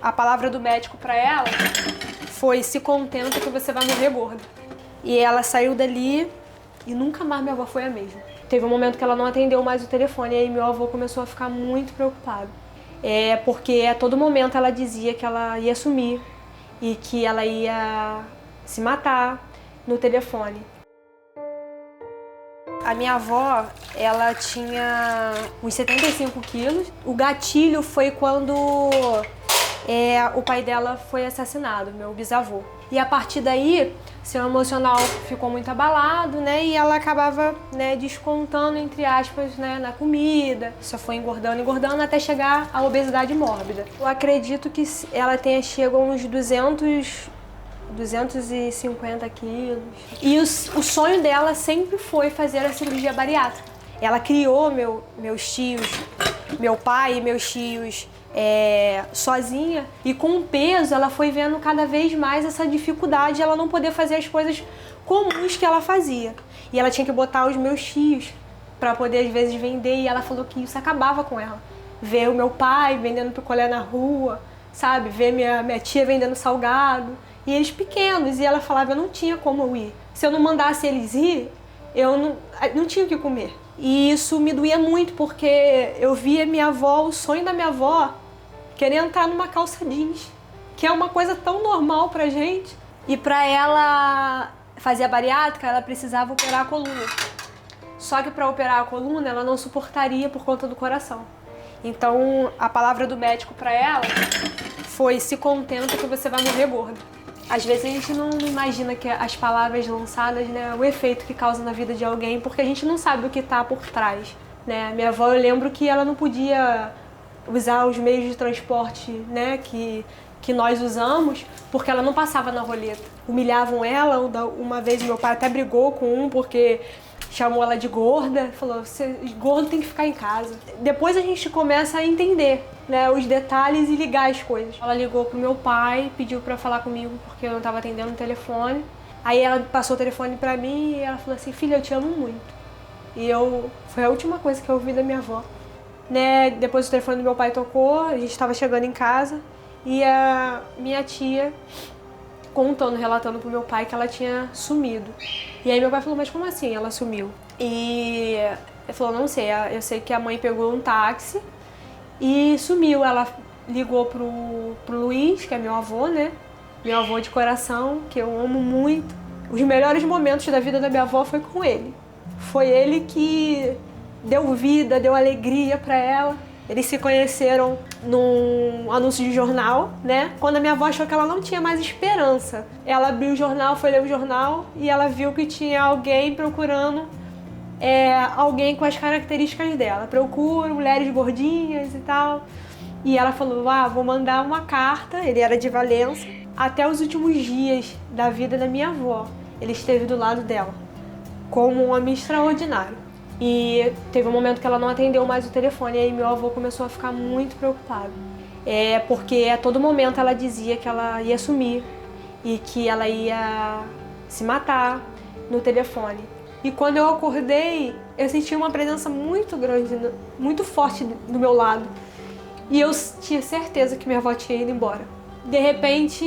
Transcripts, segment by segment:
a palavra do médico para ela foi: se contenta que você vai morrer gorda. E ela saiu dali e nunca mais minha avó foi a mesma. Teve um momento que ela não atendeu mais o telefone e aí meu avô começou a ficar muito preocupado. Porque a todo momento ela dizia que ela ia sumir e que ela ia se matar no telefone. A minha avó, ela tinha uns 75 quilos. O gatilho foi quando o pai dela foi assassinado, meu bisavô. E a partir daí, seu emocional ficou muito abalado, né? E ela acabava, né, descontando, entre aspas, né, na comida. Só foi engordando, engordando, até chegar à obesidade mórbida. Eu acredito que ela tenha chegado a uns 250 quilos. E o sonho dela sempre foi fazer a cirurgia bariátrica. Ela criou meus tios, meu pai e meus tios sozinha, e com o peso ela foi vendo cada vez mais essa dificuldade de ela não poder fazer as coisas comuns que ela fazia. E ela tinha que botar os meus tios para poder às vezes vender, e ela falou que isso acabava com ela. Ver o meu pai vendendo picolé na rua, sabe? Ver minha tia vendendo salgado. E eles pequenos, e ela falava: eu não tinha como eu ir. Se eu não mandasse eles ir, eu não tinha o que comer. E isso me doía muito, porque eu via minha avó, o sonho da minha avó, querer entrar numa calça jeans, que é uma coisa tão normal pra gente. E pra ela fazer a bariátrica, ela precisava operar a coluna. Só que pra operar a coluna, ela não suportaria por conta do coração. Então, a palavra do médico pra ela foi: se contenta que você vai morrer gorda. Às vezes a gente não imagina que as palavras lançadas, né, o efeito que causa na vida de alguém, porque a gente não sabe o que está por trás, né? Minha avó, eu lembro que ela não podia usar os meios de transporte, né, que nós usamos, porque ela não passava na roleta. Humilhavam ela, uma vez meu pai até brigou com porque chamou ela de gorda, falou: gordo tem que ficar em casa. Depois a gente começa a entender, né, os detalhes e ligar as coisas. Ela ligou pro meu pai, pediu pra falar comigo porque eu não tava atendendo o telefone. Aí ela passou o telefone pra mim e ela falou assim: filha, eu te amo muito. E foi a última coisa que eu ouvi da minha avó. Né, depois o telefone do meu pai tocou, a gente tava chegando em casa e a minha tia relatando pro meu pai que ela tinha sumido. E aí meu pai falou: mas como assim ela sumiu? E ele falou: não sei, eu sei que a mãe pegou um táxi e sumiu. Ela ligou pro Luiz, que é meu avô, né? Meu avô de coração, que eu amo muito. Os melhores momentos da vida da minha avó foi com ele. Foi ele que deu vida, deu alegria pra ela. Eles se conheceram num anúncio de jornal, né? Quando a minha avó achou que ela não tinha mais esperança. Ela abriu o jornal, foi ler o jornal e ela viu que tinha alguém procurando alguém com as características dela. Procura mulheres gordinhas e tal. E ela falou: vou mandar uma carta. Ele era de Valença. Até os últimos dias da vida da minha avó, ele esteve do lado dela, como um homem extraordinário. E teve um momento que ela não atendeu mais o telefone, e aí meu avô começou a ficar muito preocupado. Porque a todo momento ela dizia que ela ia sumir e que ela ia se matar no telefone. E quando eu acordei, eu senti uma presença muito grande, muito forte do meu lado. E eu tinha certeza que minha avó tinha ido embora. De repente,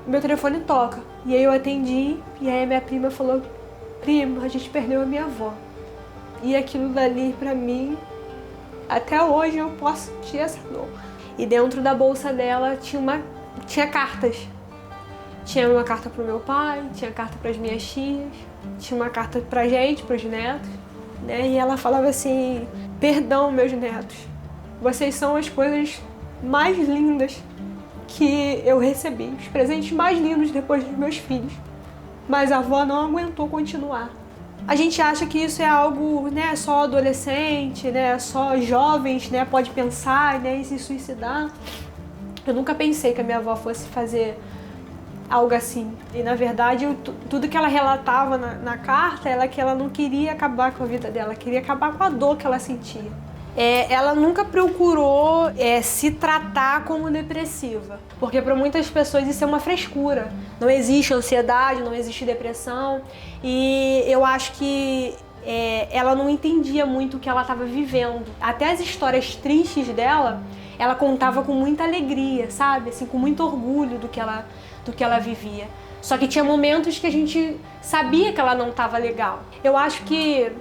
meu telefone toca. E aí eu atendi, e aí minha prima falou: primo, a gente perdeu a minha avó. E aquilo dali, pra mim, até hoje eu posso sentir essa dor. E dentro da bolsa dela tinha cartas. Tinha uma carta pro meu pai, tinha carta pras minhas tias, tinha uma carta pra gente, pros netos, né? E ela falava assim: perdão, meus netos, vocês são as coisas mais lindas que eu recebi, os presentes mais lindos depois dos meus filhos. Mas a avó não aguentou continuar. A gente acha que isso é algo, né, só adolescente, né, só jovens, né, pode pensar, né, e se suicidar. Eu nunca pensei que a minha avó fosse fazer algo assim. E na verdade, tudo que ela relatava na carta era que ela não queria acabar com a vida dela, queria acabar com a dor que ela sentia. Ela nunca procurou se tratar como depressiva, porque para muitas pessoas isso é uma frescura. Não existe ansiedade, não existe depressão, e eu acho que ela não entendia muito o que ela estava vivendo. Até as histórias tristes dela, ela contava com muita alegria, sabe? Assim, com muito orgulho do que ela vivia. Só que tinha momentos que a gente sabia que ela não estava legal. Eu acho que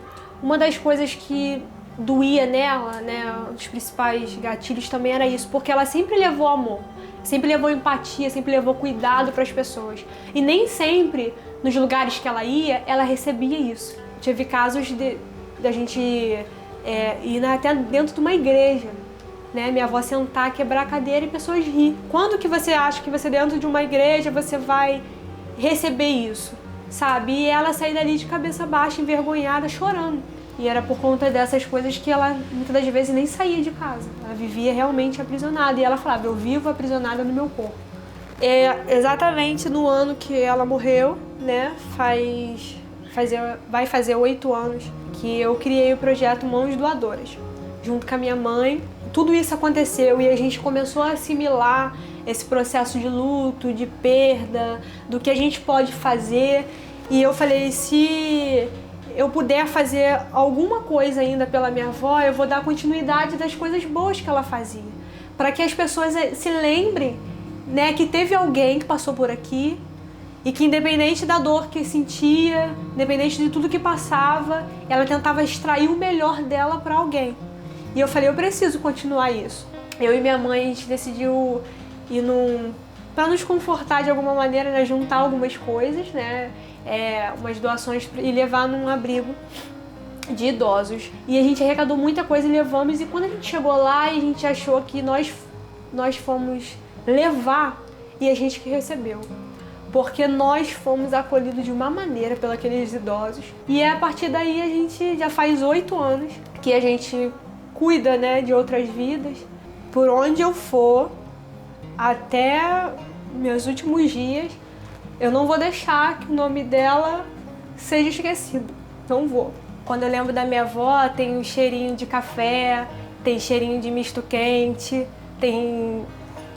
uma das coisas que doía nela, né, um dos principais gatilhos também era isso, porque ela sempre levou amor, sempre levou empatia, sempre levou cuidado para as pessoas. E nem sempre, nos lugares que ela ia, ela recebia isso. Tive casos da gente ir até dentro de uma igreja, né, minha avó sentar, quebrar a cadeira e pessoas rir. Quando que você acha que você dentro de uma igreja você vai receber isso, sabe? E ela sair dali de cabeça baixa, envergonhada, chorando. E era por conta dessas coisas que ela, muitas das vezes, nem saía de casa. Ela vivia realmente aprisionada. E ela falava, eu vivo aprisionada no meu corpo. Exatamente no ano que ela morreu, né? Vai fazer 8 anos que eu criei o projeto Mãos Doadoras. Junto com a minha mãe. Tudo isso aconteceu e a gente começou a assimilar esse processo de luto, de perda, do que a gente pode fazer. E eu falei, se eu puder fazer alguma coisa ainda pela minha avó, eu vou dar continuidade das coisas boas que ela fazia. Para que as pessoas se lembrem, né, que teve alguém que passou por aqui e que independente da dor que sentia, independente de tudo que passava, ela tentava extrair o melhor dela para alguém. E eu falei, eu preciso continuar isso. Eu e minha mãe, a gente decidiu ir para nos confortar de alguma maneira, né, juntar algumas coisas, né, umas doações e levar num abrigo de idosos. E a gente arrecadou muita coisa e levamos, e quando a gente chegou lá, a gente achou que nós fomos levar e a gente que recebeu. Porque nós fomos acolhidos de uma maneira pelos aqueles idosos. E a partir daí a gente já faz 8 anos que a gente cuida, né, de outras vidas. Por onde eu for, até meus últimos dias, eu não vou deixar que o nome dela seja esquecido. Não vou. Quando eu lembro da minha avó, tem um cheirinho de café, tem cheirinho de misto quente, tem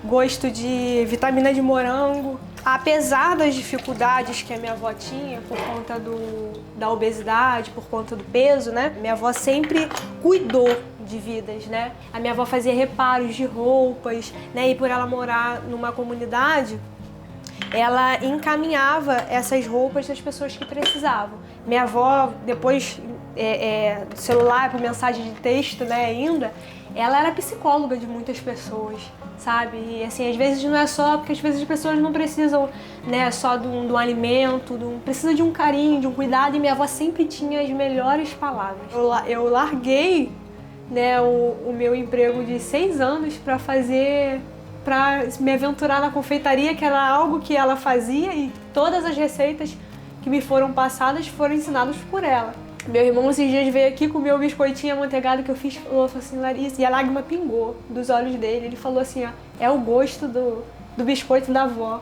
gosto de vitamina de morango. Apesar das dificuldades que a minha avó tinha por conta da obesidade, por conta do peso, né? Minha avó sempre cuidou de vidas, né? A minha avó fazia reparos de roupas, né? E por ela morar numa comunidade, ela encaminhava essas roupas das pessoas que precisavam. Minha avó, depois do celular, por mensagem de texto, né, ainda, ela era psicóloga de muitas pessoas, sabe? E assim, às vezes não é só, porque às vezes as pessoas não precisam, né, só de um alimento, precisa de um carinho, de um cuidado, e minha avó sempre tinha as melhores palavras. Eu larguei, né, o meu emprego de 6 anos para me aventurar na confeitaria, que era algo que ela fazia, e todas as receitas que me foram passadas foram ensinadas por ela. Meu irmão esses dias veio aqui comer o biscoitinho amanteigado que eu fiz, falou assim, Larissa, e a lágrima pingou dos olhos dele. Ele falou assim, ó, é o gosto do biscoito da avó.